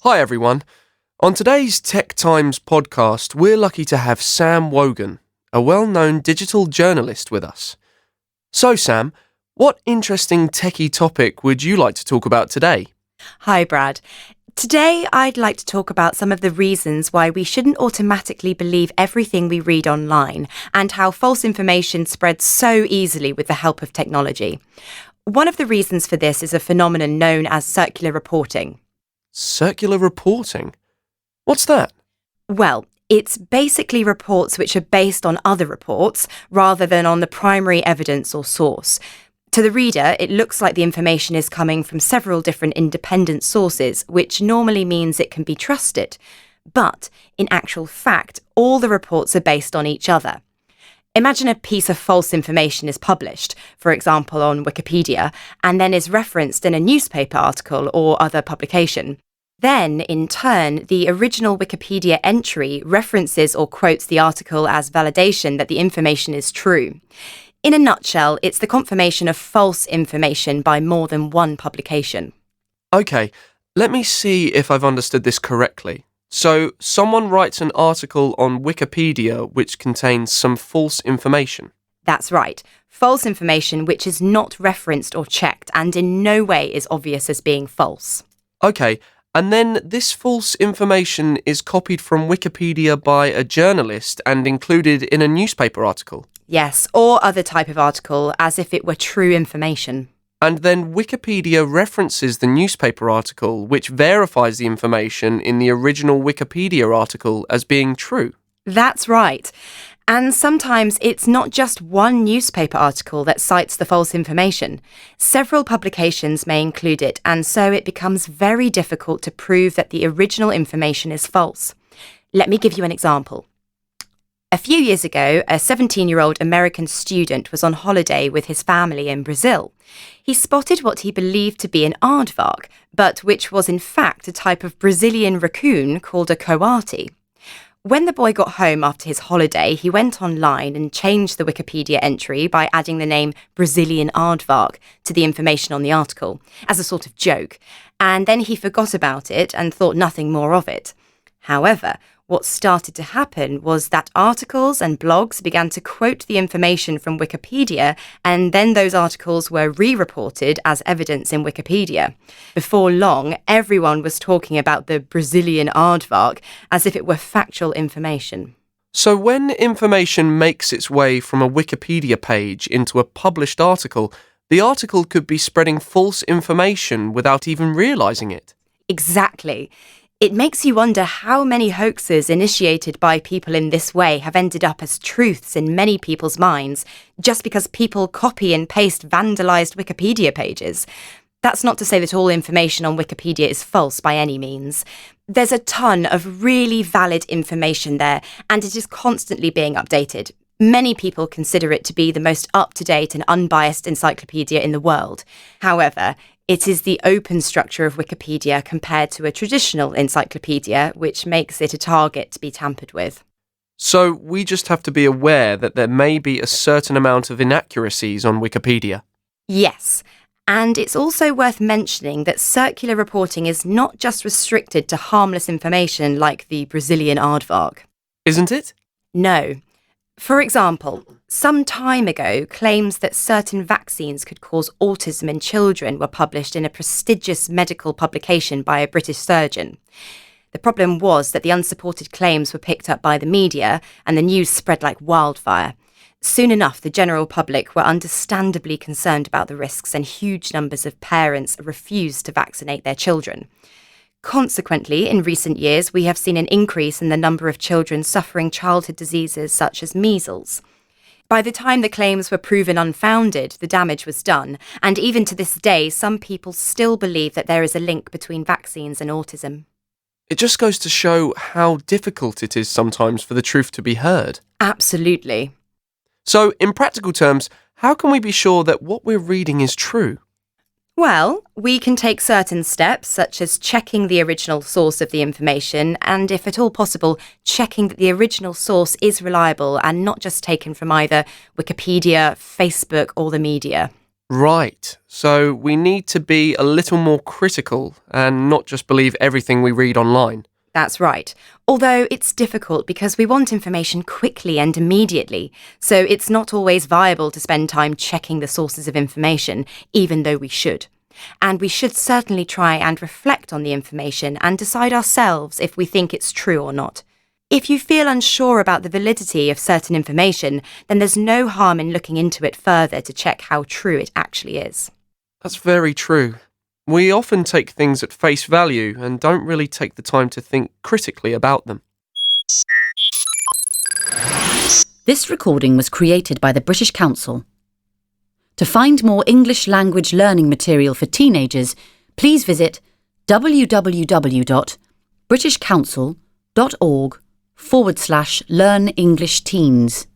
Hi everyone. On today's Tech Times podcast, we're lucky to have Sam Wogan, a well-known digital journalist with us. So Sam, what interesting techie topic would you like to talk about today? Hi, Brad. Today, I'd like to talk about some of the reasons why we shouldn't automatically believe everything we read online and how false information spreads so easily with the help of technology. One of the reasons for this is a phenomenon known as circular reporting. Circular reporting? What's that? Well, it's basically reports which are based on other reports rather than on the primary evidence or source. To the reader, it looks like the information is coming from several different independent sources, which normally means it can be trusted. But, in actual fact, all the reports are based on each other. Imagine a piece of false information is published, for example on Wikipedia, and then is referenced in a newspaper article or other publication. Then, in turn, the original Wikipedia entry references or quotes the article as validation that the information is true. In a nutshell, it's the confirmation of false information by more than one publication. Okay, let me see if I've understood this correctly. So, someone writes an article on Wikipedia which contains some false information. That's right. False information which is not referenced or checked and in no way is obvious as being false. Okay, and then this false information is copied from Wikipedia by a journalist and included in a newspaper article. Yes, or other type of article, as if it were true information. And then Wikipedia references the newspaper article, which verifies the information in the original Wikipedia article as being true. That's right. And sometimes it's not just one newspaper article that cites the false information. Several publications may include it, and so it becomes very difficult to prove that the original information is false. Let me give you an example. A few years ago, a 17-year-old American student was on holiday with his family in Brazil. He spotted what he believed to be an aardvark, but which was in fact a type of Brazilian raccoon called a coati. When the boy got home after his holiday, he went online and changed the Wikipedia entry by adding the name Brazilian aardvark to the information on the article, as a sort of joke, and then he forgot about it and thought nothing more of it. However, what started to happen was that articles and blogs began to quote the information from Wikipedia, and then those articles were re-reported as evidence in Wikipedia. Before long, everyone was talking about the Brazilian aardvark as if it were factual information. So when information makes its way from a Wikipedia page into a published article, the article could be spreading false information without even realising it. Exactly. It makes you wonder how many hoaxes initiated by people in this way have ended up as truths in many people's minds, just because people copy and paste vandalised Wikipedia pages. That's not to say that all information on Wikipedia is false by any means. There's a ton of really valid information there, and it is constantly being updated. Many people consider it to be the most up-to-date and unbiased encyclopedia in the world. However, it is the open structure of Wikipedia compared to a traditional encyclopedia, which makes it a target to be tampered with. So we just have to be aware that there may be a certain amount of inaccuracies on Wikipedia. Yes, and it's also worth mentioning that circular reporting is not just restricted to harmless information like the Brazilian aardvark. Isn't it? No. For example, some time ago, claims that certain vaccines could cause autism in children were published in a prestigious medical publication by a British surgeon. The problem was that the unsupported claims were picked up by the media, and the news spread like wildfire. Soon enough, the general public were understandably concerned about the risks, and huge numbers of parents refused to vaccinate their children. Consequently, in recent years, we have seen an increase in the number of children suffering childhood diseases such as measles. By the time the claims were proven unfounded, the damage was done, and even to this day, some people still believe that there is a link between vaccines and autism. It just goes to show how difficult it is sometimes for the truth to be heard. Absolutely. So, in practical terms, how can we be sure that what we're reading is true? Well, we can take certain steps, such as checking the original source of the information and, if at all possible, checking that the original source is reliable and not just taken from either Wikipedia, Facebook, or the media. Right, so we need to be a little more critical and not just believe everything we read online. That's right. Although it's difficult because we want information quickly and immediately, so it's not always viable to spend time checking the sources of information, even though we should. And we should certainly try and reflect on the information and decide ourselves if we think it's true or not. If you feel unsure about the validity of certain information, then there's no harm in looking into it further to check how true it actually is. That's very true. We often take things at face value and don't really take the time to think critically about them. This recording was created by the British Council. To find more English language learning material for teenagers, please visit www.britishcouncil.org/learn English teens.